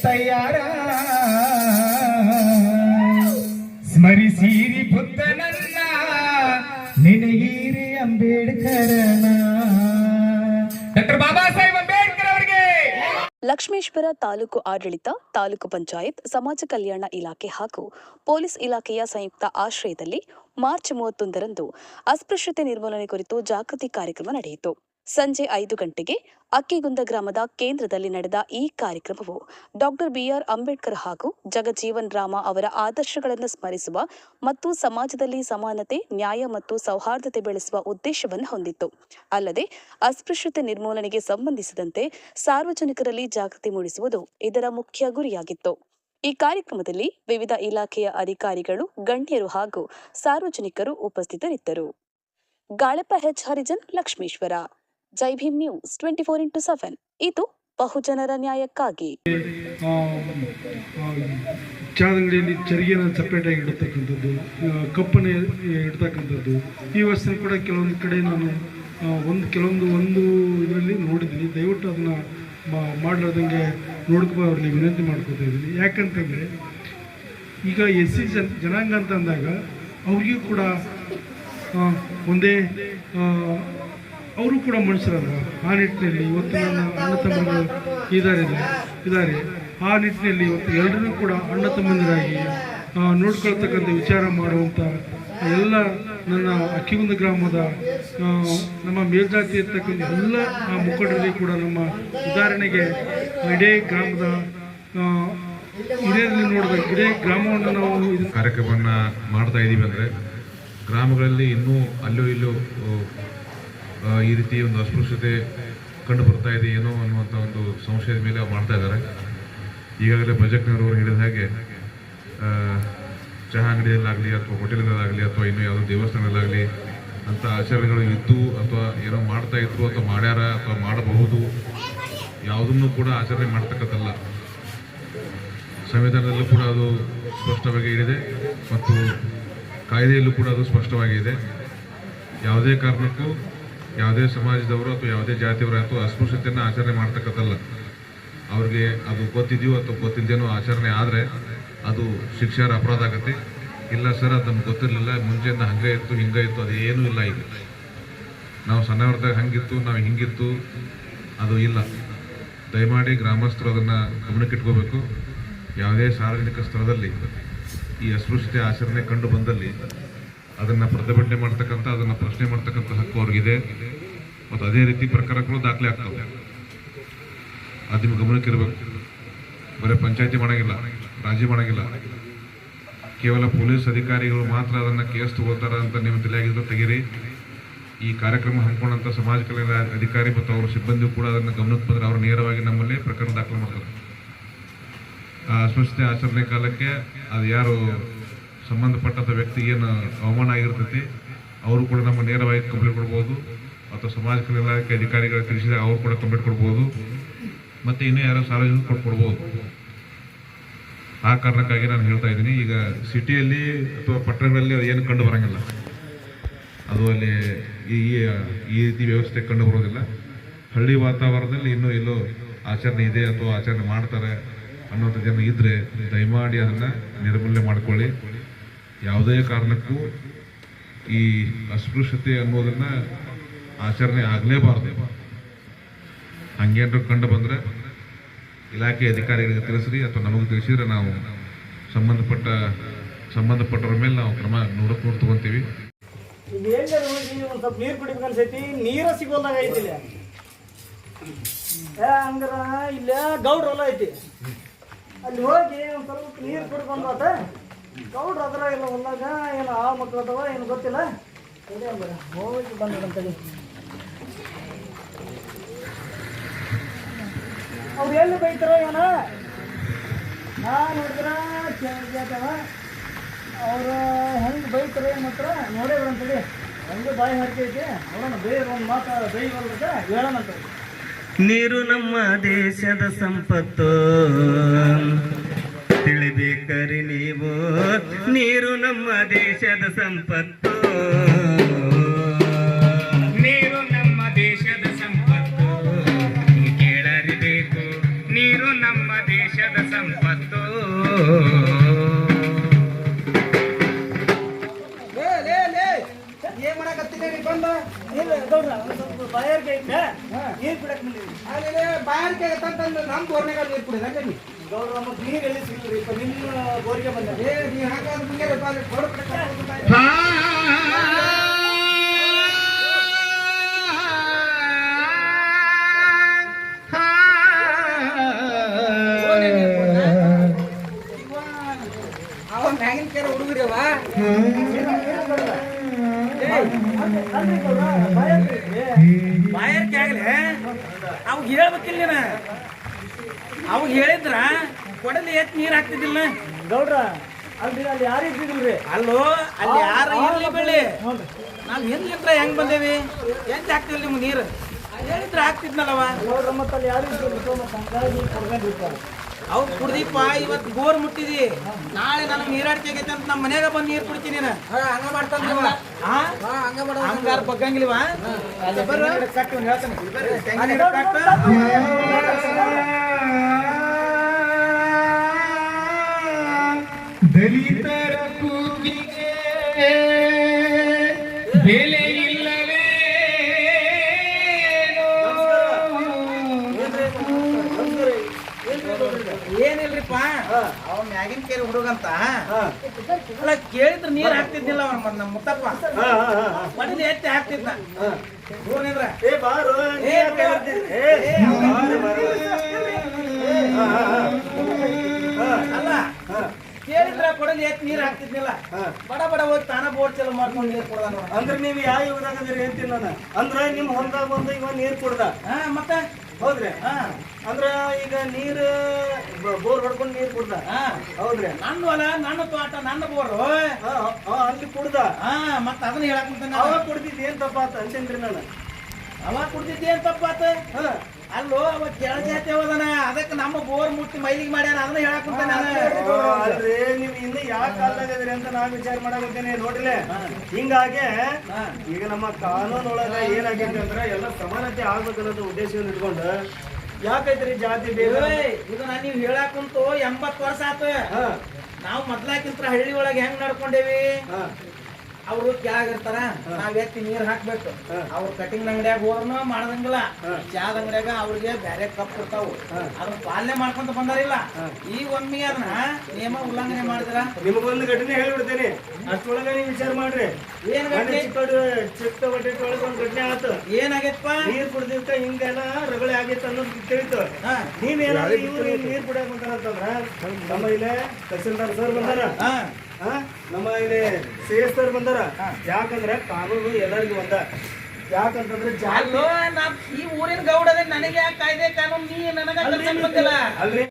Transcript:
ತಯಾರ ಸ್ಮರಿಸಿರಿ ಬುದ್ಧನನ್ನ ನೆನೆಯಿರಿ ಅಂಬೇಡ್ಕರನ. ಡಾಕ್ಟರ್ ಬಾಬಾ ಸಾಹೇಬ್ ಅಂಬೇಡ್ಕರ್ ಅವರಿಗೆ. ಲಕ್ಷ್ಮೇಶ್ವರ ತಾಲೂಕು ಆಡಳಿತ, ತಾಲೂಕು ಪಂಚಾಯತ್, ಸಮಾಜ ಕಲ್ಯಾಣ ಇಲಾಖೆ ಹಾಗೂ ಪೊಲೀಸ್ ಇಲಾಖೆಯ ಸಂಯುಕ್ತ ಆಶ್ರಯದಲ್ಲಿ ಮಾರ್ಚ್ 31ರಂದು ಅಸ್ಪೃಶ್ಯತೆ ನಿರ್ಮೂಲನೆ ಕುರಿತು ಜಾಗೃತಿ ಕಾರ್ಯಕ್ರಮ ನಡೆಯಿತು. ಸಂಜೆ 5 ಗಂಟೆಗೆ ಅಕ್ಕಿಗುಂದ ಗ್ರಾಮದ ಕೇಂದ್ರದಲ್ಲಿ ನಡೆದ ಈ ಕಾರ್ಯಕ್ರಮವು ಡಾಕ್ಟರ್ ಬಿಆರ್ ಅಂಬೇಡ್ಕರ್ ಹಾಗೂ ಜಗಜೀವನ್ ರಾಮ ಅವರ ಆದರ್ಶಗಳನ್ನು ಸ್ಮರಿಸುವ ಮತ್ತು ಸಮಾಜದಲ್ಲಿ ಸಮಾನತೆ, ನ್ಯಾಯ ಮತ್ತು ಸೌಹಾರ್ದತೆ ಬೆಳೆಸುವ ಉದ್ದೇಶವನ್ನು ಹೊಂದಿತ್ತು. ಅಲ್ಲದೆ ಅಸ್ಪೃಶ್ಯತೆ ನಿರ್ಮೂಲನೆಗೆ ಸಂಬಂಧಿಸಿದಂತೆ ಸಾರ್ವಜನಿಕರಲ್ಲಿ ಜಾಗೃತಿ ಮೂಡಿಸುವುದು ಇದರ ಮುಖ್ಯ ಗುರಿಯಾಗಿತ್ತು. ಈ ಕಾರ್ಯಕ್ರಮದಲ್ಲಿ ವಿವಿಧ ಇಲಾಖೆಯ ಅಧಿಕಾರಿಗಳು, ಗಣ್ಯರು ಹಾಗೂ ಸಾರ್ವಜನಿಕರು ಉಪಸ್ಥಿತರಿದ್ದರು. ಗಾಳಪ್ಪ ಹೆಚ್ ಹರಿಜನ್, ಲಕ್ಷ್ಮೇಶ್ವರ. ಜೈ ಭೀಮ್ ನ್ಯೂಸ್ 24x7. ಇದು ಬಹುಜನರ ನ್ಯಾಯಕ್ಕಾಗಿ. ಚಾದಂಗಡಿಯಲ್ಲಿ ಚರಿಗೆನ ಸಪ್ರೇಟ್ ಆಗಿ ಇಡ್ತಕ್ಕಂಥದ್ದು, ಕಪ್ಪನ್ನು ಇಡ್ತಕ್ಕಂಥದ್ದು, ಈ ವ್ಯವಸ್ಥೆ ಕೂಡ ಕೆಲವೊಂದು ಕಡೆ ನಾನು ಒಂದು ಇದರಲ್ಲಿ ನೋಡಿದ್ದೀನಿ. ದಯವಿಟ್ಟು ಅದನ್ನು ಮಾಡಲಾರ್ದಂಗೆ ನೋಡ್ಕೋಬಾರಲ್ಲಿ ವಿನಂತಿ ಮಾಡ್ಕೋತಾ ಇದ್ದೀನಿ. ಯಾಕಂತಂದರೆ ಈಗ SC ಜನಾಂಗ ಅಂತ ಅಂದಾಗ ಅವ್ರಿಗೂ ಕೂಡ ಒಂದೇ ಅವರು ಕೂಡ ಮನುಷ್ಯರಲ್ಲ. ಆ ನಿಟ್ಟಿನಲ್ಲಿ ಇವತ್ತು ನನ್ನ ಅಣ್ಣ ತಮ್ಮಗಳು ಇದ್ದಾರೆ. ಆ ನಿಟ್ಟಿನಲ್ಲಿ ಇವತ್ತು ಎಲ್ಲರೂ ಕೂಡ ಅಣ್ಣ ತಮ್ಮಂದಿರಾಗಿ ನೋಡ್ಕೊಳ್ತಕ್ಕಂಥ ವಿಚಾರ ಮಾಡುವಂಥ ಎಲ್ಲ ನನ್ನ ಅಕ್ಕಿಗುಂದ ಗ್ರಾಮದ ನಮ್ಮ ಮೇಲ್ಜಾತಿ ಇರ್ತಕ್ಕಂಥ ಎಲ್ಲ ಮುಖಂಡರಲ್ಲಿ ಕೂಡ ನಮ್ಮ ಉದಾಹರಣೆಗೆ ಇಡೀ ಗ್ರಾಮದ ಹಿರಿಯರಲ್ಲಿ ನೋಡಿದಾಗ ಇಡೀ ಗ್ರಾಮವನ್ನು ನಾವು ಕಾರ್ಯಕ್ರಮವನ್ನು ಮಾಡ್ತಾ ಇದ್ದೀವಿ. ಅಂದರೆ ಗ್ರಾಮಗಳಲ್ಲಿ ಇನ್ನೂ ಅಲ್ಲೂ ಇಲ್ಲೂ ಈ ರೀತಿ ಒಂದು ಅಸ್ಪೃಶ್ಯತೆ ಕಂಡು ಬರ್ತಾ ಇದೆ ಏನೋ ಅನ್ನುವಂಥ ಒಂದು ಸಂಶಯದ ಮೇಲೆ ಮಾಡ್ತಾ ಇದ್ದಾರೆ. ಈಗಾಗಲೇ ಬಜೆಟ್ನವರು ಹೇಳಿದ ಹಾಗೆ ಚಹಾ ಅಂಗಡಿಯಲ್ಲಾಗಲಿ ಅಥವಾ ಹೋಟೆಲ್ಗಳಾಗಲಿ ಅಥವಾ ಇನ್ನೂ ಯಾವುದೋ ದೇವಸ್ಥಾನಗಳಾಗಲಿ ಅಂಥ ಆಚರಣೆಗಳು ಇದ್ದು ಅಥವಾ ಏನೋ ಮಾಡ್ತಾ ಇದ್ರು ಅಥವಾ ಮಾಡ್ಯಾರ ಅಥವಾ ಮಾಡಬಹುದು, ಯಾವುದನ್ನು ಕೂಡ ಆಚರಣೆ ಮಾಡ್ತಕ್ಕಂಥಲ್ಲ. ಸಂವಿಧಾನದಲ್ಲೂ ಕೂಡ ಅದು ಸ್ಪಷ್ಟವಾಗಿ ಇದೆ ಮತ್ತು ಕಾಯ್ದೆಯಲ್ಲೂ ಕೂಡ ಅದು ಸ್ಪಷ್ಟವಾಗಿದೆ. ಯಾವುದೇ ಕಾರಣಕ್ಕೂ ಯಾವುದೇ ಸಮಾಜದವರು ಅಥವಾ ಯಾವುದೇ ಜಾತಿಯವರು ಅಥವಾ ಅಸ್ಪೃಶ್ಯತೆಯನ್ನು ಆಚರಣೆ ಮಾಡ್ತಕ್ಕಂಥಲ್ಲ. ಅವ್ರಿಗೆ ಅದು ಗೊತ್ತಿದೆಯೋ ಅಥವಾ ಗೊತ್ತಿಲ್ಲದೇನೋ ಆಚರಣೆ ಆದರೆ ಅದು ಶಿಕ್ಷಾರ್ಹ ಅಪರಾಧ ಆಗುತ್ತೆ. ಇಲ್ಲ ಸರ್, ಅದು ನಮ್ಗೆ ಗೊತ್ತಿರಲಿಲ್ಲ, ಮುಂಚೆಯಿಂದ ಹಂಗೆ ಇತ್ತು ಹಿಂಗೆ ಇತ್ತು, ಅದು ಏನೂ ಇಲ್ಲ. ಈಗ ನಾವು ಸಣ್ಣವ್ರದಾಗ ಹಂಗಿತ್ತು, ನಾವು ಹಿಂಗಿತ್ತು, ಅದು ಇಲ್ಲ. ದಯಮಾಡಿ ಗ್ರಾಮಸ್ಥರು ಅದನ್ನು ಗಮನಕ್ಕಿಟ್ಕೋಬೇಕು. ಯಾವುದೇ ಸಾರ್ವಜನಿಕ ಸ್ಥಳದಲ್ಲಿ ಈ ಅಸ್ಪೃಶ್ಯತೆ ಆಚರಣೆ ಕಂಡು ಬಂದಲ್ಲಿ ಅದನ್ನು ಪ್ರತಿಭಟನೆ ಮಾಡ್ತಕ್ಕಂಥ, ಅದನ್ನು ಪ್ರಶ್ನೆ ಮಾಡ್ತಕ್ಕಂಥ ಹಕ್ಕು ಅವ್ರಿಗಿದೆ ಮತ್ತು ಅದೇ ರೀತಿ ಪ್ರಕಾರಗಳು ದಾಖಲೆ ಆಗ್ತವೆ. ಅದು ನಿಮ್ಗೆ ಗಮನಕ್ಕಿರಬೇಕು. ಬರೀ ಪಂಚಾಯತಿ ಮಾಡೋಂಗಿಲ್ಲ, ರಾಜ್ಯ ಮಾಡೋಂಗಿಲ್ಲ, ಕೇವಲ ಪೊಲೀಸ್ ಅಧಿಕಾರಿಗಳು ಮಾತ್ರ ಅದನ್ನು ಕೇಸ್ ತಗೋತಾರ ಅಂತ ನೀವು ತಲೆಯಾಗಿದ್ದು ತೆಗೀರಿ. ಈ ಕಾರ್ಯಕ್ರಮ ಹಮ್ಮಿಕೊಂಡಂಥ ಸಮಾಜ ಕಲ್ಯಾಣ ಅಧಿಕಾರಿ ಮತ್ತು ಅವರ ಸಿಬ್ಬಂದಿ ಕೂಡ ಅದನ್ನು ಗಮನಕ್ಕೆ ಬಂದರೆ ಅವರು ನೇರವಾಗಿ ನಮ್ಮಲ್ಲಿ ಪ್ರಕರಣ ದಾಖಲೆ ಮಾಡ್ತಾರೆ. ಆ ಅಸ್ಪೃಶ್ಯತೆ ಆಚರಣೆ ಕಾಲಕ್ಕೆ ಅದು ಯಾರು ಸಂಬಂಧಪಟ್ಟಂಥ ವ್ಯಕ್ತಿಗೆ ಏನು ಅವಮಾನ ಆಗಿರ್ತೈತಿ ಅವರು ಕೂಡ ನಮ್ಮ ನೇರವಾಗಿ ಕಂಪ್ಲೇಂಟ್ ಕೊಡ್ಬೋದು ಅಥವಾ ಸಮಾಜ ಕಲ್ಯಾಣ ಇಲಾಖೆ ಅಧಿಕಾರಿಗಳು ತಿಳಿಸಿದಾಗ ಅವರು ಕೂಡ ಕಂಪ್ಲೇಂಟ್ ಕೊಡ್ಬೋದು ಮತ್ತು ಇನ್ನೂ ಯಾರೋ ಸಾರ್ವಜನಿಕರು ಕೊಡ್ಬೋದು. ಆ ಕಾರಣಕ್ಕಾಗಿ ನಾನು ಹೇಳ್ತಾ ಇದ್ದೀನಿ, ಈಗ ಸಿಟಿಯಲ್ಲಿ ಅಥವಾ ಪಟ್ಟಣಗಳಲ್ಲಿ ಅದು ಏನು ಕಂಡು ಬರೋಂಗಿಲ್ಲ, ಅದು ಅಲ್ಲಿ ಈ ರೀತಿ ವ್ಯವಸ್ಥೆ ಕಂಡು ಬರೋದಿಲ್ಲ. ಹಳ್ಳಿ ವಾತಾವರಣದಲ್ಲಿ ಇನ್ನೂ ಎಲ್ಲೋ ಆಚರಣೆ ಇದೆ ಅಥವಾ ಆಚರಣೆ ಮಾಡ್ತಾರೆ ಅನ್ನೋಂಥ ಜನ ಇದ್ದರೆ ದಯಮಾಡಿ ಅದನ್ನು ನಿರ್ಮೂಲನೆ ಮಾಡಿಕೊಳ್ಳಿ. ಯಾವುದೇ ಕಾರಣಕ್ಕೂ ಈ ಅಸ್ಪೃಶ್ಯತೆ ಅನ್ನೋದನ್ನು ಆಚರಣೆ ಆಗಲೇಬಾರ್ದು. ಹಂಗೇನಾದ್ರು ಕಂಡು ಬಂದರೆ ಇಲಾಖೆ ಅಧಿಕಾರಿಗಳಿಗೆ ತಿಳಿಸ್ರಿ ಅಥವಾ ನಮಗೆ ತಿಳಿಸಿದ್ರೆ ನಾವು ಸಂಬಂಧಪಟ್ಟವ್ರ ಮೇಲೆ ನಾವು ಕ್ರಮ ನೋಡ್ತಾ ತಗೊಂತೀವಿ. ಒಂದು ಸ್ವಲ್ಪ ನೀರು ಕುಡಿಬೇಕು ಅನ್ಸೈತಿ, ನೀರು ಸಿಗೋಲ್ದಾಗ ಐತಿಲ್ಲ. ಹಂಗಾರ ಇಲ್ಲ ಗೌಡ್ರ ಹೊಲ ಐತಿ, ಅಲ್ಲಿ ಹೋಗಿ ಒಂದು ಸ್ವಲ್ಪ ನೀರು ಕುಡಿದು ಬಂದಾತ. ಗೌಡ್ರ ಅದ್ರ ಇಲ್ಲ ಹೊಲ್ದಾಗ ಏನು ಆ ಮಕ್ಳು ಅದಾವ ಏನು ಗೊತ್ತಿಲ್ಲ, ಹೋಗಿ ಬಂದಂತೇಳಿ ಅವ್ರು ಎಲ್ಲಿ ಬೈತಾರೋ ಏನ ನೋಡಿದ್ರ ಅವ್ರು ಹೆಂಗೆ ಬೈತಾರೆ ಮಾತ್ರ ನೋಡೇವ್ರ ಅಂತೇಳಿ ಹಂಗೆ ಬಾಯಿ ಹಾಕೈತಿ. ಅವರನ್ನ ಬೇರೆ ಒಂದು ಮಾತು ಬೈ ಬರ್ಬೇಕ ಹೇಳೋಣಂತ. ನೀರು ನಮ್ಮ ದೇಶದ ಸಂಪತ್ತು ತಿಳಿಬೇಕರಿ ನೀವು, ನೀರು ನಮ್ಮ ದೇಶದ ಸಂಪತ್ತು, ನೀರು ನಮ್ಮ ದೇಶದ ಸಂಪತ್ತು ಕೇಳರಿಬೇಕು, ನೀರು ನಮ್ಮ ದೇಶದ ಸಂಪತ್ತು. ಏನ್ ಮಾಡಕತ್ತೀನಿ ಬಂದ ಇಲ್ಲ ಗೌಡ್ರ ಸ್ವಲ್ಪ ಬಾಯಾರಿಕೆ ಐತೆ ನೀರ್ ಕುಡಕ್ ಬಂದಿವಿ ಅಲ್ಲಿ ಬಾಯಾರಿಕೆ ಆಗತ್ತಂತಂದ್ರೆ ನಮ್ಮ ಬೋರ್ನಾಗ ನೀರು ಕುಡಿದ ಗೌಡ್ರ ಮತ್ತೆ ನೀರು ಎಲ್ಲಿ ಸಿಗ್ತೀರಿ ನಿಮ್ಮ ಬೋರಿಗೆ ಬಂದ ನೀ ಅವ ಮ್ಯಾಗಿನ ಕೆರೆ ಹುಡುಗರಿ ಅವ ಬಾಯಾರಿಕೆ ಆಗ್ಲಿ ಅವಾಗ ಹೇಳ್ಬೇಕಿಲ್ಲ ನೀನ ಅವಾಗ ಹೇಳಿದ್ರ ಕೊಡಲಿ ಎತ್ ನೀರ್ ಹಾಕ್ತಿದ್ದಿಲ್ಲ ಗೌಡ್ರ ಅಲ್ಲಿ ಯಾರು ಇದ್ದಿದ್ರಿ ಅಲ್ಲೋ ಅಲ್ಲಿ ಯಾರ ಇರ್ಲಿ ಬೆಳ್ಳಿ ನಾವ್ ಹಿಂದ್ಲಿಂತ್ರ ಹೆಂಗ್ ಬಂದೇವಿ ಎಂತ ಹಾಕ್ತಿಲ್ಲ ನಿಮ್ಗೆ ನೀರು ಹೇಳಿದ್ರ ಹಾಕ್ತಿದ್ನಲ್ಲವ ಗೌಡ್ರ ಮತ್ತೆ ಅಲ್ಲಿ ಯಾರು ಇದ್ರು ಮತ್ತೆ ಹಂಗಾಗಿ ಕೊಡ್ಕೊಂಡಿರ್ತಾರೆ ಅವ್ರು ಕುಡ್ದೀಪ ಇವತ್ತು ಬೋರ್ ಮುಟ್ಟಿದಿ ನಾಳೆ ನನಗೆ ನೀರಾಡಿಕೆ ಆಗೈತೆ ಅಂತ ನಮ್ಮ ಮನ್ಯಾಗ ಬಂದು ನೀರು ಕುಡಿತೀನಿ ನೀನು ಹಂಗ ಮಾಡ್ತಾನೆ ಹಂಗಾರ ಬಗ್ಗಂಗಿಲ್ವ ಕಟ್ಟು ಹೇಳ್ತಾನೆ ದಲಿತರ ಕೂಗಿಗೆ ಬೆಲೆ ಇಲ್ಲವೇ ಏನಿಲ್ರಿಪ್ಪ ಅವ ಮ್ಯಾಗಿನ ಕೇರಿ ಹುಡುಗಂತ ಅಲ್ಲ ಕೇಳಿದ್ರ ನೀರ್ ಹಾಕ್ತಿದ್ದಿಲ್ಲ ಅವ ನಮ್ಮ ಮುತ್ತಪ್ಪ ಮನೇಲಿ ಎತ್ತಿ ಹಾಕ್ತಿದ್ನ ಊರಿನಿದ್ರ ಅಲ್ಲ ಕೇಳಿದ್ರ ಕೊಡಲಿ ಎತ್ತಿ ನೀರ್ ಹಾಕ್ತಿದ್ನಿಲ್ಲ ಬಡ ಬಡ ಹೋಗಿ ತಾನ ಬೋರ್ ಚಲೋ ಮಾಡ್ಕೊಂಡು ನೀರ್ ಕೊಡ್ದ ನೋಡ ಅಂದ್ರೆ ನೀವು ಯಾವ ಯುಗದಾಗದ್ರಿ ಅಂತೀನಿ ನಾನು ಅಂದ್ರೆ ನಿಮ್ ಹೊಲದಾಗ ಬಂದು ಇವ ನೀರ್ ಕುಡ್ದ ಮತ್ತೆ ಹೌದ್ರಿ ಅಂದ್ರ ಈಗ ನೀರ್ ಬೋರ್ ಹೊಡ್ಕೊಂಡು ನೀರ್ ಕುಡ್ದ ಹೌದ್ರಿ ನನ್ನ ಹೊಲ ನನ್ನ ತೋಟ ನನ್ನ ಬೋರು ಅಲ್ಲಿ ಕುಡ್ದ ಮತ್ತ ಅದನ್ನ ಹೇಳಕ್ ಅವಾಗ ಕುಡ್ದಿದ್ ಏನ್ ತಪ್ಪಾತ ಅಂತೇನ್ರಿ ನಾನು ಅವ ಕುಡ್ದಿದ್ದೆ ಏನ್ ತಪ್ಪಾತ ಅಲ್ಲೋ ಅವ ಕೆಳ ಜಾತಿ ಹೋದನ ಅದಕ್ಕೆ ನಮ್ಮ ಬೋರ್ ಮುಟ್ಟಿ ಮೈಲಿಗೆ ಮಾಡ್ಯಾನ ಅದನ್ನ ಹೇಳಕ್ ಕುಂತಾನ ಅಲ್ರಿ ನೀವ್ ಇನ್ನು ಯಾವ ಕಾಲದಾಗದ್ರಿ ಅಂತ ನಾನ್ ವಿಚಾರ ಮಾಡಾಕತ್ತೇನೆ ನೋಡ್ರಿ ಹಿಂಗಾಗಿ ಈಗ ನಮ್ಮ ಕಾನೂನು ಒಳಗ ಏನಾಗೈತಿ ಅಂದ್ರ ಎಲ್ಲ ಸಮಾನತೆ ಆಗ್ಬೇಕನ್ನೋದು ಉದ್ದೇಶವನ್ನು ಇಟ್ಕೊಂಡು ಯಾಕೈತ್ರಿ ಜಾತಿ ಬೇರೆ ಇದು ನಾನು ನೀವು ಹೇಳಕ್ ಕುಂತು 80 ವರ್ಷ ಆತ ನಾವು ಮೊದ್ಲಾಕಿಂತ ಹಳ್ಳಿ ಒಳಗೆ ಹೆಂಗ್ ನಡ್ಕೊಂಡೇವಿ ಅವ್ರು ಕೆಳಗಿರ್ತಾರ ನಾವ್ ಎತ್ತಿ ನೀರ್ ಹಾಕ್ಬೇಕು ಅವ್ರ ಕಟಿಂಗ್ ಅಂಗಡಿಯಾಗ ಹೋದ್ನು ಮಾಡದಂಗಿಲ್ಲ ಚಾದ ಅಂಗಡಿಯಾಗ ಅವ್ರಿಗೆ ಬ್ಯಾರೆ ಕಪ್ ಇರ್ತಾವು ಅದನ್ನ ಪಾಲನೆ ಮಾಡ್ಕೊಂತ ಬಂದಾರಿಲ್ಲ ಈ ಒಮ್ಮೆ ಅದನ್ನ ನಿಯಮ ಉಲ್ಲಂಘನೆ ಮಾಡಿದ್ರ ನಿಮಗೊಂದು ಘಟನೆ ಹೇಳ್ಬಿಡ್ತೇನೆ ಅಷ್ಟೊಳಗ ನೀವು ವಿಚಾರ ಮಾಡ್ರಿ ಏನ್ ಚಿಕ್ಕ ಬಟ್ಟೆ ಒಳಗ ಒಂದ್ ಘಟನೆ ಆತು ಏನಾಗೈತಪ್ಪ ನೀರ್ ಕುಡ್ದಿರ್ತ ಹಿಂಗೆಲ್ಲ ರಗಳೆ ಆಗೈತೆ ಅನ್ನೋದು ತಿಳಿತು ನೀವೇನಾದ್ರೂ ಇವ್ರು ನೀರ್ ಕುಡಿಯಾಕ ಬಂತಾರಂತಂದ್ರ ನಮ್ಮ ಇಲ್ಲಿ ತಹಸೀಲ್ದಾರ್ ಸರ್ ಬಂದಾರ ನಮ್ಮ ಇಲ್ಲಿ CS ಸರ್ ಬಂದಾರ ಯಾಕಂದ್ರೆ ಕಾನೂನು ಎಲ್ಲರಿಗೂ ಒಂದ ಯಾಕಂತಂದ್ರೆ ಅಲ್ಲೋ ನಾ ಈ ಊರಿನ ಗೌಡದೆ ನನಗೆ ಯಾಕೆ ಕಾಯ್ದೆ ಕಾನೂನು ನೀ ನನಗ ಅಲ್ರಿ